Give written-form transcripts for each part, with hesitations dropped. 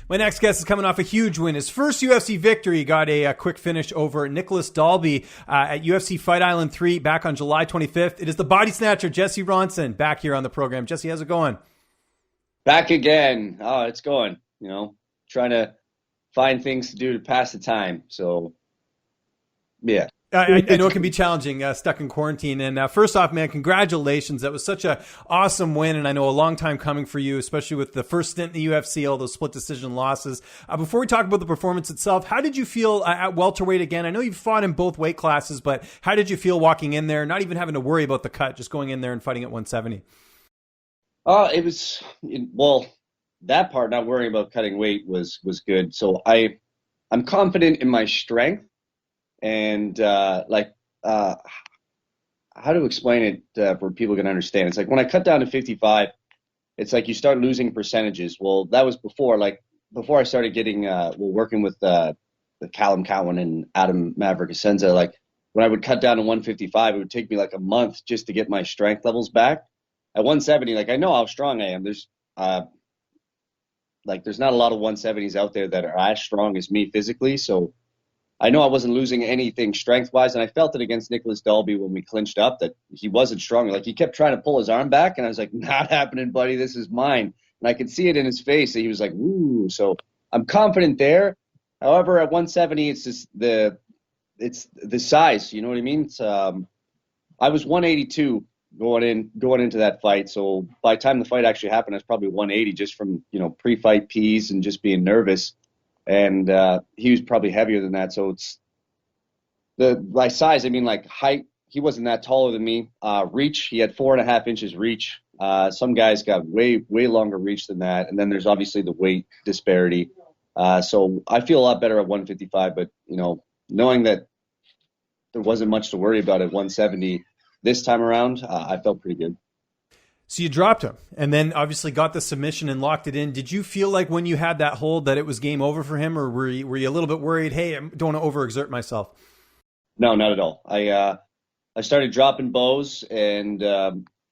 My next guest is coming off a huge win. His first UFC victory, got a quick finish over Nicolas Dalby at UFC Fight Island 3 back on July 25th. It is the body snatcher, Jesse Ronson, back here on the program. Jesse, how's it going? Back again. Oh, it's going, trying to find things to do to pass the time. So, yeah. I know it can be challenging, stuck in quarantine. And first off, man, congratulations. That was such a awesome win. And I know a long time coming for you, especially with the first stint in the UFC, all those split decision losses. Before we talk about the performance itself, how did you feel at welterweight again? I know you've fought in both weight classes, but how did you feel walking in there, not even having to worry about the cut, just going in there and fighting at 170? That part, not worrying about cutting weight was good. So I'm confident in my strength. And how to explain it for people can understand? It's like when I cut down to 55, it's like you start losing percentages. Well, that was before I started getting working with the Callum Cowan and Adam Maverick Asenza. Like when I would cut down to 155, it would take me like a month just to get my strength levels back. At 170, like I know how strong I am. There's not a lot of 170s out there that are as strong as me physically. So I know I wasn't losing anything strength-wise, and I felt it against Nicolas Dalby when we clinched up that he wasn't strong. Like, he kept trying to pull his arm back, and I was like, not happening, buddy. This is mine. And I could see it in his face that he was like, ooh. So I'm confident there. However, at 170, it's just the size. You know what I mean? I was 182 going into that fight. So by the time the fight actually happened, I was probably 180 just from pre-fight peas and just being nervous. And he was probably heavier than that. So it's by size, I mean like height. He wasn't that taller than me. Reach, he had 4.5 inches reach. Some guys got way longer reach than that. And then there's obviously the weight disparity. So I feel a lot better at 155. But knowing that there wasn't much to worry about at 170 this time around, I felt pretty good. So you dropped him and then obviously got the submission and locked it in. Did you feel like when you had that hold that it was game over for him, or were you a little bit worried, hey, I don't want to overexert myself? No, not at all. I started dropping bows, and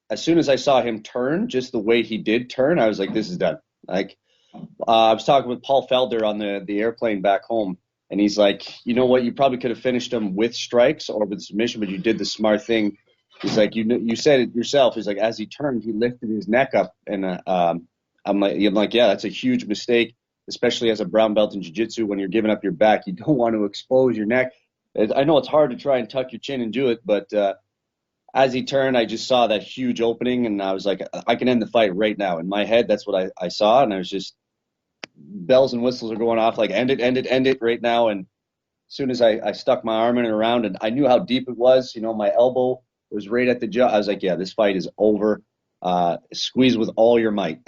as soon as I saw him turn, just the way he did turn, I was like, this is done. Like, I was talking with Paul Felder on the airplane back home, and he's like, you know what, you probably could have finished him with strikes or with submission, but you did the smart thing. He's like, you said it yourself. He's like, as he turned, he lifted his neck up, and I'm like, yeah, that's a huge mistake, especially as a brown belt in jiu-jitsu. When you're giving up your back, you don't want to expose your neck. I know it's hard to try and tuck your chin and do it, but as he turned, I just saw that huge opening, and I was like, I can end the fight right now. In my head, that's what I saw, and I was just, bells and whistles are going off, like, end it right now. And as soon as I stuck my arm in and around, and I knew how deep it was, my elbow was right at the jaw. I was like, yeah, this fight is over. Squeeze with all your might.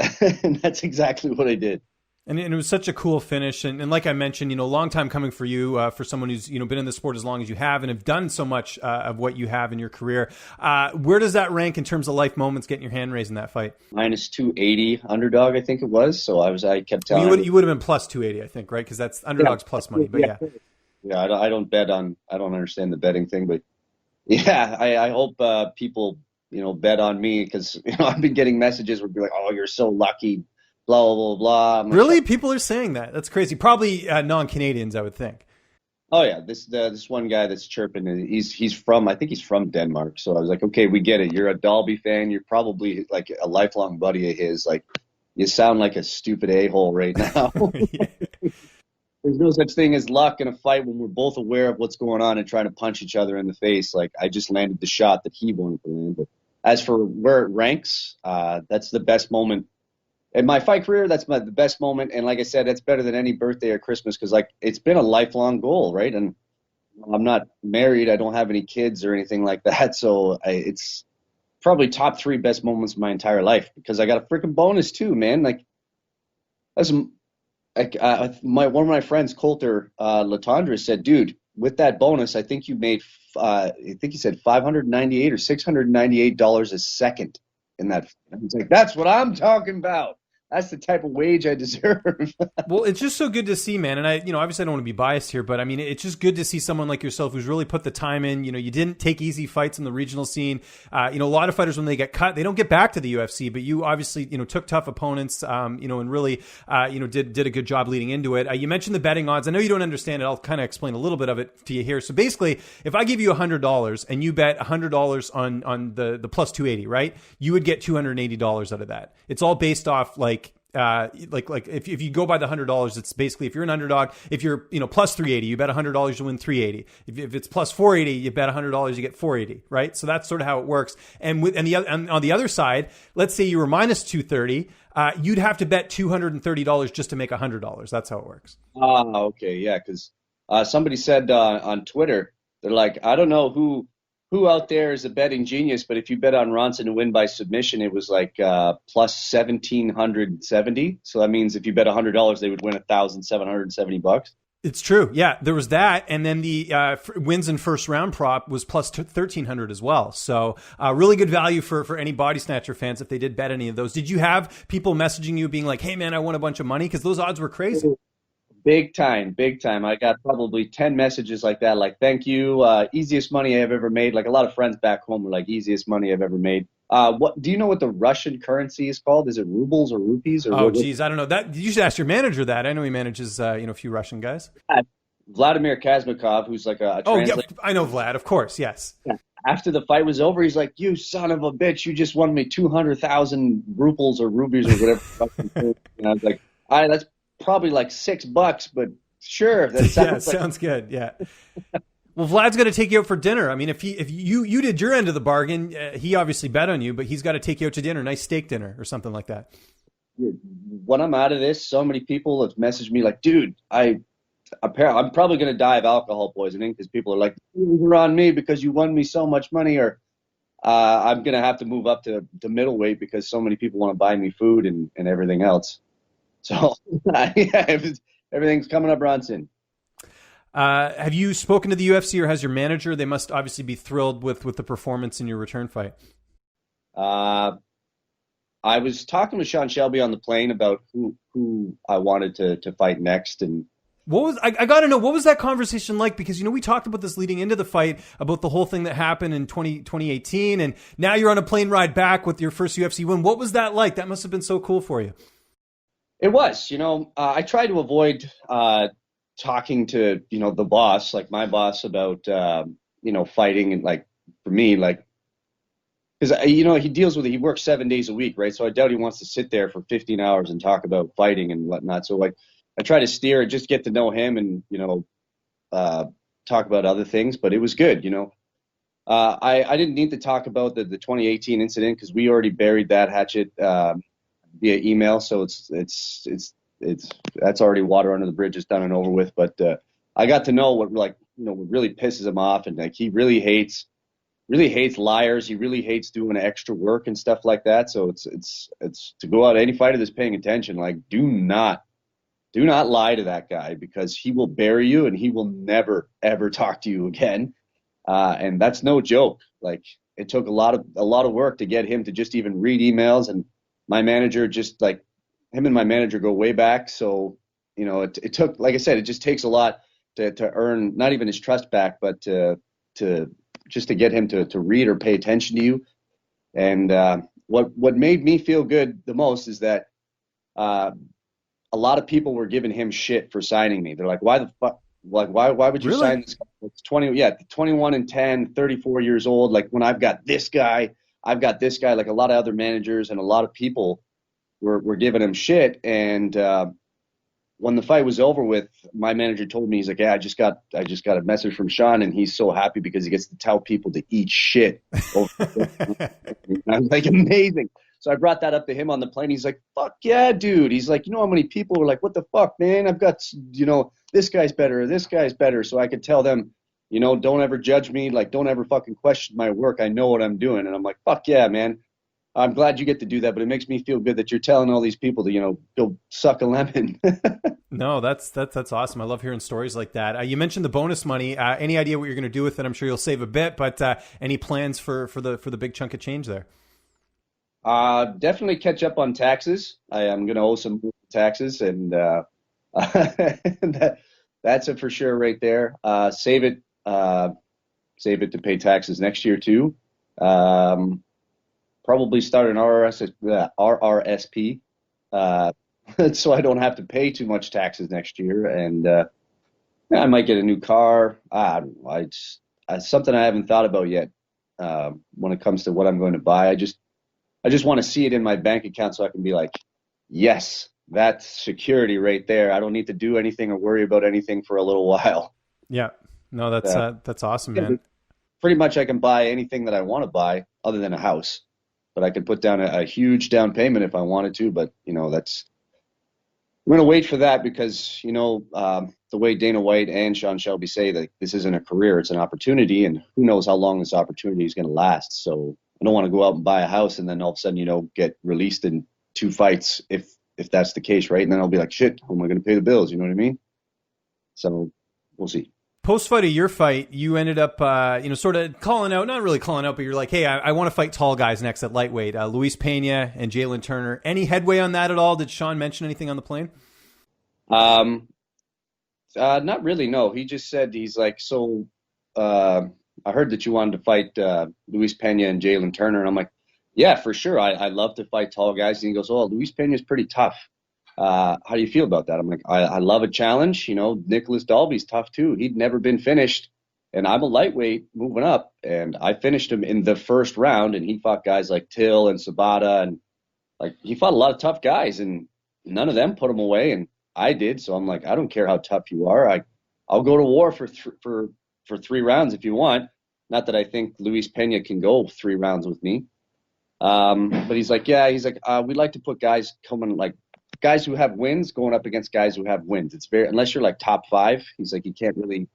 And that's exactly what I did. And it was such a cool finish. And like I mentioned, a long time coming for you, for someone who's, been in the sport as long as you have and have done so much of what you have in your career. Where does that rank in terms of life moments, getting your hand raised in that fight? Minus 280 underdog, I think it was. So I kept telling you would have been plus 280, I think, right? Because that's underdog's plus money, but yeah. Yeah, I don't understand the betting thing, but yeah, I hope people, bet on me, because, I've been getting messages where people are like, oh, you're so lucky, blah, blah, blah, blah. Really? People are saying that? That's crazy. Probably non-Canadians, I would think. Oh, yeah. This one guy that's chirping, I think he's from Denmark. So I was like, okay, we get it. You're a Dalby fan. You're probably like a lifelong buddy of his. Like, you sound like a stupid a-hole right now. Yeah. There's no such thing as luck in a fight when we're both aware of what's going on and trying to punch each other in the face. Like, I just landed the shot that he wanted to land. But as for where it ranks, that's the best moment in my fight career. That's the best moment. And like I said, that's better than any birthday or Christmas, because like, it's been a lifelong goal, right? And I'm not married. I don't have any kids or anything like that. So it's probably top 3 best moments of my entire life, because I got a freaking bonus too, man. Like, that's one of my friends, Coulter Latondra, said, dude, with that bonus, I think you made, I think he said $598 or $698 a second in that. I was like, that's what I'm talking about. that's the type of wage I deserve. Well, it's just so good to see, man. And obviously I don't want to be biased here, but I mean, it's just good to see someone like yourself who's really put the time in. You didn't take easy fights in the regional scene. A lot of fighters, when they get cut, they don't get back to the UFC, but you obviously, took tough opponents, and really, did a good job leading into it. You mentioned the betting odds. I know you don't understand it. I'll kind of explain a little bit of it to you here. So basically, if I give you $100 and you bet $100 on the plus 280, right? You would get $280 out of that. It's all based off like if you go by the $100, it's basically, if you're an underdog, if you're plus 380, you bet $100 you win 380. If it's plus 480, you bet $100 you get 480, right? So that's sort of how it works. And on the other side, let's say you were minus 230, you'd have to bet $230 just to make $100. That's how it works. Okay, yeah, because somebody said on Twitter, they're like, I don't know who out there is a betting genius, but if you bet on Ronson to win by submission, it was like plus 1,770. So that means if you bet $100, they would win $1,770. It's true. Yeah, there was that. And then the wins in first round prop was plus 1,300 as well. So really good value for any Body Snatcher fans if they did bet any of those. Did you have people messaging you being like, hey, man, I won a bunch of money? Because those odds were crazy. Big time. I got probably 10 messages like that, like, thank you, easiest money I've ever made. Like a lot of friends back home were like, easiest money I've ever made. What do you know what the Russian currency is called? Is it rubles or rupees? Or geez, I don't know. That you should ask your manager that. I know he manages a few Russian guys. Vladimir Kazmakov, who's like a translator. Yeah, I know Vlad, of course, yes. Yeah. After the fight was over, he's like, you son of a bitch, you just won me 200,000 rubles or rubies or whatever. And I was like, all right, that's probably like $6, but sure. That sounds good. Yeah. Well, Vlad's got to take you out for dinner. I mean, if you did your end of the bargain, he obviously bet on you, but he's got to take you out to dinner, nice steak dinner or something like that. When I'm out of this, so many people have messaged me like, dude, I'm probably going to die of alcohol poisoning because people are like, you're on me because you won me so much money, or I'm going to have to move up to middleweight because so many people want to buy me food and everything else. So, yeah, everything's coming up, Ronson. Have you spoken to the UFC or has your manager? They must obviously be thrilled with the performance in your return fight. I was talking with Sean Shelby on the plane about who I wanted to fight next. And I got to know, what was that conversation like? Because, we talked about this leading into the fight, about the whole thing that happened in 2018. And now you're on a plane ride back with your first UFC win. What was that like? That must have been so cool for you. It was, I try to avoid talking to, the boss, like my boss, about, fighting. And like, for me, like, because, he deals with it. He works 7 days a week, right? So I doubt he wants to sit there for 15 hours and talk about fighting and whatnot. So, like, I try to steer and just get to know him and, talk about other things. But it was good, I didn't need to talk about the 2018 incident because we already buried that hatchet via email. So it's that's already water under the bridge. It's done and over with. But I got to know what what really pisses him off, and like he really hates liars. He really hates doing extra work and stuff like that. So it's to go out any fighter that's paying attention, like do not lie to that guy because he will bury you and he will never ever talk to you again. And that's no joke. Like it took a lot of work to get him to just even read emails, and my manager just like him and my manager go way back. So, it took, like I said, it just takes a lot to earn not even his trust back, but to get him to read or pay attention to you. And what made me feel good the most is that a lot of people were giving him shit for signing me. They're like, why the fuck? Like, why would you really? Sign this guy? It's 21 and 10, 34 years old. Like when I've got this guy, like a lot of other managers and a lot of people were giving him shit. And when the fight was over with, my manager told me, he's like, yeah, I just got a message from Sean and he's so happy because he gets to tell people to eat shit. And I was like, amazing. So I brought that up to him on the plane. He's like, fuck yeah, dude. He's like, how many people were like, what the fuck, man? I've got, this guy's better. This guy's better. So I could tell them, don't ever judge me. Like, don't ever fucking question my work. I know what I'm doing. And I'm like, fuck yeah, man. I'm glad you get to do that, but it makes me feel good that you're telling all these people to, go suck a lemon. No, that's awesome. I love hearing stories like that. You mentioned the bonus money. Any idea what you're going to do with it? I'm sure you'll save a bit, but any plans for the big chunk of change there? Definitely catch up on taxes. I am going to owe some taxes, and that, that's it for sure right there. Save it to pay taxes next year too. Um, Probably start an RRSP, uh, so I don't have to pay too much taxes next year, and yeah, I might get a new car. I don't know. Something I haven't thought about yet. When it comes to what I'm going to buy, I just want to see it in my bank account so I can be like, yes, that's security right there. I don't need to do anything or worry about anything for a little while. Yeah. No, that's awesome, Yeah, man. pretty much I can buy anything that I want to buy other than a house, but I could put down a huge down payment if I wanted to. But that's we're going to wait for that because the way Dana White and Sean Shelby say that this isn't a career, it's an opportunity, and who knows how long this opportunity is going to last. So I don't want to go out and buy a house and then all of a sudden get released in 2 fights if that's the case, right? And then I'll be like, shit, how am I going to pay the bills? You know what I mean? So we'll see. Post fight of your fight, you ended up, sort of calling out, not really calling out, but you're like, hey, I want to fight tall guys next at lightweight, Luis Pena and Jalen Turner. Any headway on that at all? Did Sean mention anything on the plane? Not really. No, he just said he's like, so I heard that you wanted to fight Luis Pena and Jalen Turner, and I'm like, yeah, for sure. I love to fight tall guys. And he goes, oh, Luis Pena is pretty tough. How do you feel about that? I'm like, I love a challenge. Nicolas Dalby's tough too. He'd never been finished, and I'm a lightweight moving up, and I finished him in the first round, and he fought guys like Till and Sabata, and like he fought a lot of tough guys, and none of them put him away, and I did. So I'm like, I don't care how tough you are. I'll go to war for 3 rounds if you want. Not that I think Luis Pena can go 3 rounds with me. But he's like, we like to put guys coming like guys who have wins going up against guys who have wins. It's very, unless you're like top 5, he's like, you can't really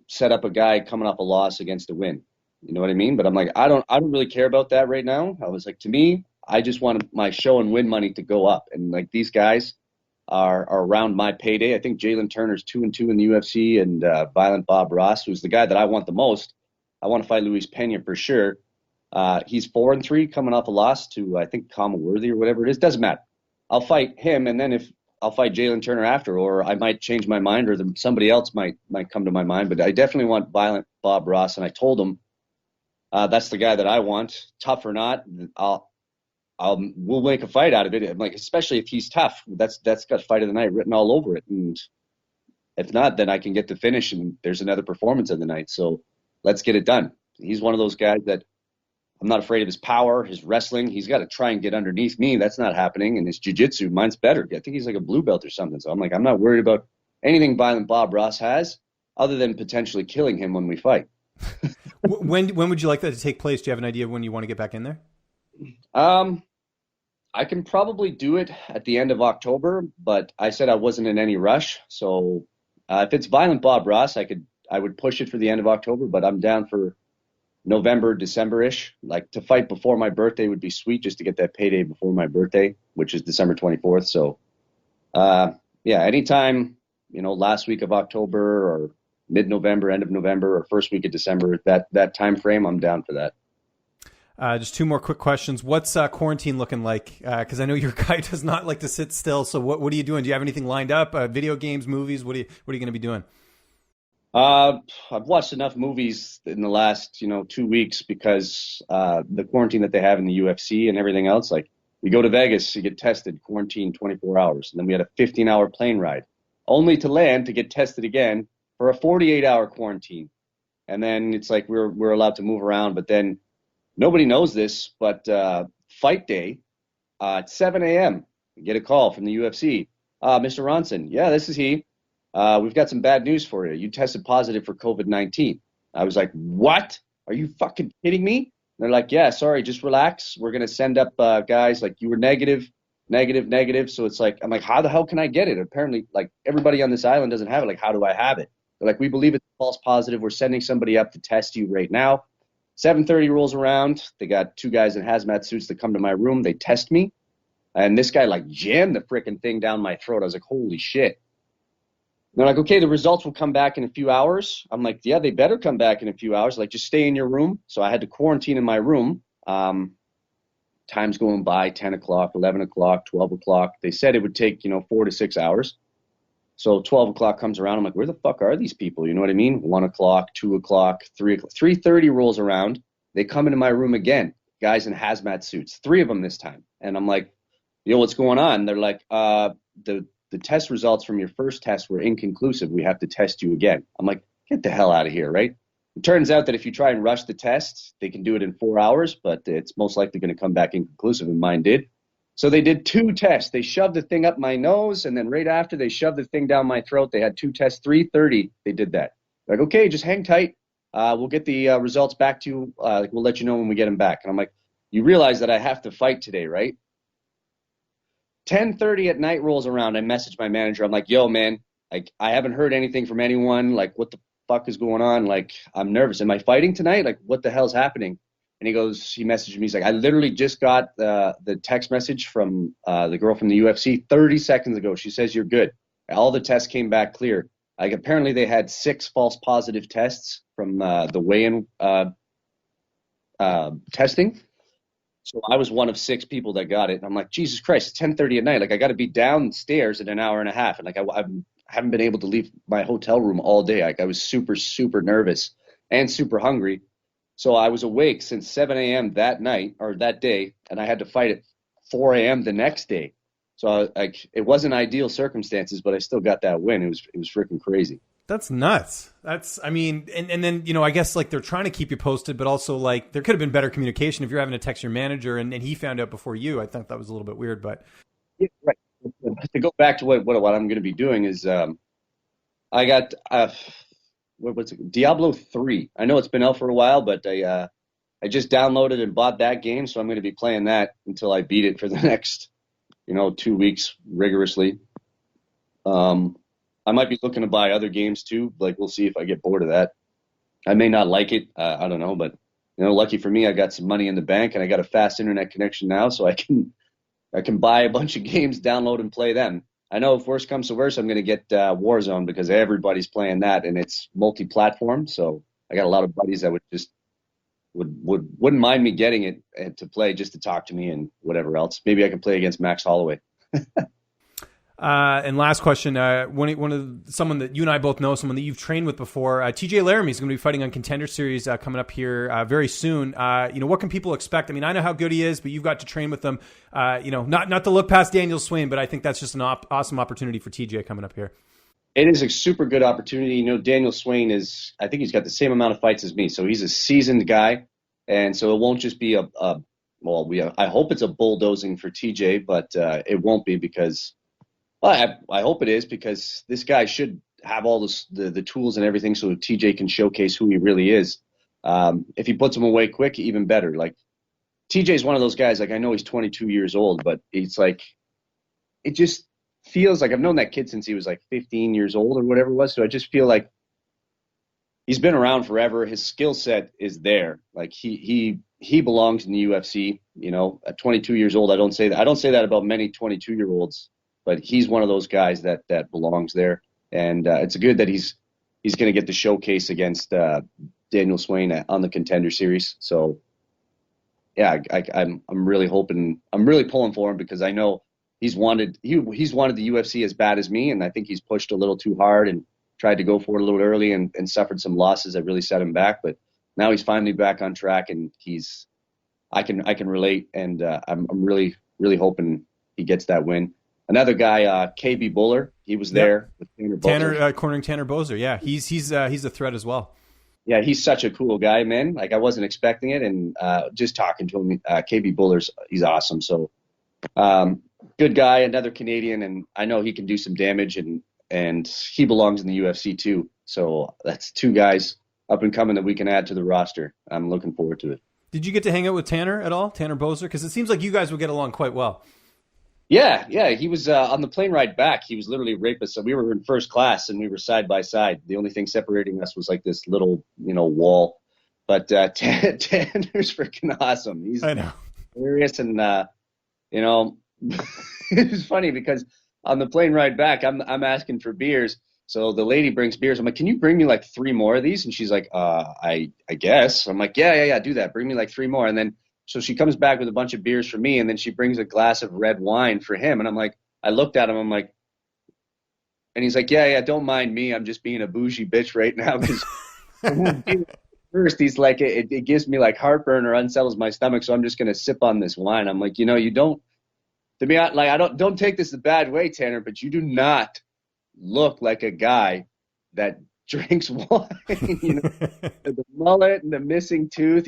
set up a guy coming off a loss against a win. You know what I mean? But I'm like, I don't really care about that right now. I was like, to me, I just want my show and win money to go up. And like these guys are around my payday. I think Jalen Turner's 2-2 in the UFC, and Violent Bob Ross, who's the guy that I want the most. I want to fight Luis Pena for sure. He's 4-3 coming off a loss to, I think, Kama Worthy or whatever it is. Doesn't matter. I'll fight him, and then if I'll fight Jalen Turner after, or I might change my mind, or somebody else might come to my mind. But I definitely want Violent Bob Ross, and I told him that's the guy that I want. Tough or not, we'll make a fight out of it. I'm like, especially if he's tough, that's got fight of the night written all over it. And if not, then I can get the finish, and there's another performance of the night. So let's get it done. He's one of those guys that I'm not afraid of his power, his wrestling. He's got to try and get underneath me. That's not happening. And his jiu-jitsu, mine's better. I think he's like a blue belt or something. So I'm like, I'm not worried about anything Violent Bob Ross has other than potentially killing him when we fight. When would you like that to take place? Do you have an idea of when you want to get back in there? I can probably do it at the end of October, but I said I wasn't in any rush. So if it's Violent Bob Ross, I would push it for the end of October, but I'm down for November, December-ish. Like to fight before my birthday would be sweet, just to get that payday before my birthday, which is December 24th. So anytime, last week of October or mid-November, end of November, or first week of December, that time frame, I'm down for that. Just 2 more quick questions. What's quarantine looking like? Because I know your guy does not like to sit still. So what are you doing? Do you have anything lined up? Video games, movies? What are you going to be doing? I've watched enough movies in the last 2 weeks because the quarantine that they have in the UFC and everything else. Like we go to Vegas to get tested, quarantine 24 hours, and then we had a 15-hour plane ride, only to land to get tested again for a 48-hour quarantine. And then it's like we're allowed to move around, but then nobody knows this, but fight day at 7 a.m. we get a call from the UFC. Mr. Ronson, yeah, this is he. We've got some bad news for you. You tested positive for COVID-19. I was like, what? Are you fucking kidding me? And they're like, yeah, sorry, just relax. We're going to send up guys. Like, you were negative. So it's like, I'm like, how the hell can I get it? Apparently, like, everybody on this island doesn't have it. Like, how do I have it? They're like, we believe it's a false positive. We're sending somebody up to test you right now. 7:30 rolls around. They got 2 guys in hazmat suits that come to my room. They test me. And this guy, like, jammed the freaking thing down my throat. I was like, holy shit. They're like, okay, the results will come back in a few hours. I'm like, yeah, they better come back in a few hours. Like, just stay in your room. So I had to quarantine in my room. time's going by, 10 o'clock, 11 o'clock, 12 o'clock. They said it would take, 4 to 6 hours. So 12 o'clock comes around. I'm like, where the fuck are these people? You know what I mean? 1 o'clock, 2 o'clock, 3 o'clock, 3:30 rolls around. They come into my room again, guys in hazmat suits, 3 of them this time. And I'm like, yo, what's going on? They're like, the test results from your first test were inconclusive. We have to test you again. I'm like, get the hell out of here, right? It turns out that if you try and rush the test, they can do it in 4 hours, but it's most likely going to come back inconclusive, and mine did. So they did 2 tests. They shoved the thing up my nose, and then right after they shoved the thing down my throat, they had 2 tests, 3:30. They did that. Like, okay, just hang tight. We'll get the results back to you. We'll let you know when we get them back. And I'm like, you realize that I have to fight today, right? 10:30 at night rolls around. I message my manager. I'm like, yo, man, like, I haven't heard anything from anyone. Like, what the fuck is going on? Like, I'm nervous. Am I fighting tonight? Like, what the hell's happening? And he messaged me. He's like, I literally just got the text message from the girl from the UFC 30 seconds ago. She says you're good. All the tests came back clear. Like, apparently they had 6 false positive tests from the weigh-in testing. So I was one of 6 people that got it. And I'm like, Jesus Christ, it's 10:30 at night. Like, I got to be downstairs in an hour and a half. And like, I haven't been able to leave my hotel room all day. Like, I was super, super nervous and super hungry. So I was awake since 7 a.m. that night or that day. And I had to fight at 4 a.m. the next day. So it wasn't ideal circumstances, but I still got that win. It was freaking crazy. That's nuts. And then, I guess like they're trying to keep you posted, but also like there could have been better communication if you're having to text your manager and he found out before you. I think that was a little bit weird, but. Yeah, right. To go back to what I'm going to be doing is I got, what's it? Diablo 3. I know it's been out for a while, but I just downloaded and bought that game. So I'm going to be playing that until I beat it for the next, 2 weeks rigorously. I might be looking to buy other games too. Like, we'll see if I get bored of that. I may not like it. I don't know, but lucky for me, I got some money in the bank and I got a fast internet connection now, so I can buy a bunch of games, download and play them. I know if worse comes to worse, I'm going to get Warzone because everybody's playing that and it's multi-platform. So I got a lot of buddies that wouldn't mind me getting it to play just to talk to me and whatever else. Maybe I can play against Max Holloway. And last question, someone that you and I both know, someone that you've trained with before, TJ Laramie is going to be fighting on Contender Series coming up here very soon. What can people expect? I mean, I know how good he is, but you've got to train with him. Not to look past Daniel Swain, but I think that's just an awesome opportunity for TJ coming up here. It is a super good opportunity. Daniel Swain I think he's got the same amount of fights as me, so he's a seasoned guy, and so it won't just be I hope it's a bulldozing for TJ, but it won't be because. Well, I hope it is because this guy should have all the tools and everything so TJ can showcase who he really is. If he puts him away quick, even better. Like, TJ's one of those guys, like, I know he's 22 years old, but it's like, it just feels like I've known that kid since he was like 15 years old or whatever it was. So I just feel like he's been around forever. His skill set is there. Like, he belongs in the UFC, at 22 years old. I don't say that about many 22-year-olds. But he's one of those guys that belongs there, and it's good that he's going to get the showcase against Daniel Swain on the Contender Series. So, yeah, I'm really hoping, I'm really pulling for him because I know he's wanted the UFC as bad as me, and I think he's pushed a little too hard and tried to go for it a little early and suffered some losses that really set him back. But now he's finally back on track, and I can relate, and I'm really really hoping he gets that win. Another guy, KB Buller, he was there with cornering Tanner Boser. Yeah, he's a threat as well. Yeah, he's such a cool guy, man. Like, I wasn't expecting it, and just talking to him, KB he's awesome. So, good guy, another Canadian, and I know he can do some damage, and he belongs in the UFC too. So that's 2 guys up and coming that we can add to the roster. I'm looking forward to it. Did you get to hang out with Tanner at all, Tanner Boser? Because it seems like you guys would get along quite well. Yeah, he was on the plane ride back. He was literally right beside. We were in first class and we were side by side. The only thing separating us was like this little, wall. But Tanner's freaking awesome. He's hilarious, and it's funny because on the plane ride back, I'm asking for beers. So the lady brings beers. I'm like, can you bring me like 3 more of these? And she's like, I guess. I'm like, yeah, do that. Bring me like 3 more. And then So she comes back with a bunch of beers for me, and then she brings a glass of red wine for him. And I'm like, I looked at him, I'm like, and he's like, yeah, don't mind me. I'm just being a bougie bitch right now. Because first, he's like, it gives me like heartburn or unsettles my stomach, so I'm just gonna sip on this wine. I'm like, you don't. To me, don't take this the bad way, Tanner, but you do not look like a guy that drinks wine. The mullet and the missing tooth.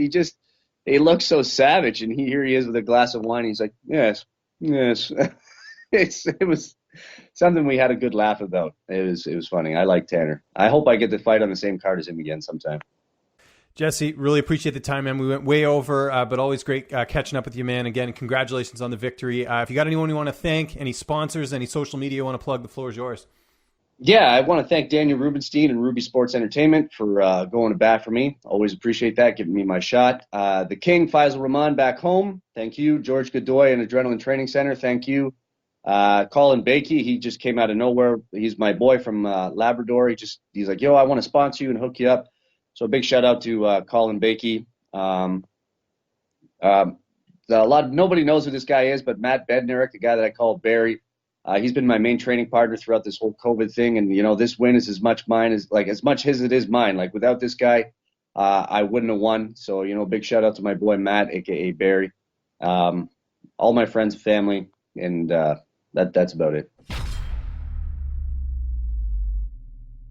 He looks so savage, and here he is with a glass of wine. He's like, yes. It was something we had a good laugh about. It was funny. I like Tanner. I hope I get to fight on the same card as him again sometime. Jesse, really appreciate the time, man. We went way over, but always great catching up with you, man. Again, congratulations on the victory. If you got anyone you want to thank, any sponsors, any social media you want to plug, the floor is yours. Yeah, I want to thank Daniel Rubenstein and Ruby Sports Entertainment for going to bat for me. Always appreciate that, giving me my shot. The King, Faisal Rahman, back home. Thank you. George Godoy and Adrenaline Training Center. Thank you. Colin Bakey, he just came out of nowhere. He's my boy from Labrador. He's like, yo, I want to sponsor you and hook you up. So a big shout out to Colin Bakey. Nobody knows who this guy is, but Matt Bednarik, the guy that I call Barry, he's been my main training partner throughout this whole COVID thing. And, this win is as much his as it is mine. Like, without this guy, I wouldn't have won. So, big shout out to my boy Matt, a.k.a. Barry. All my friends, family, and that's about it.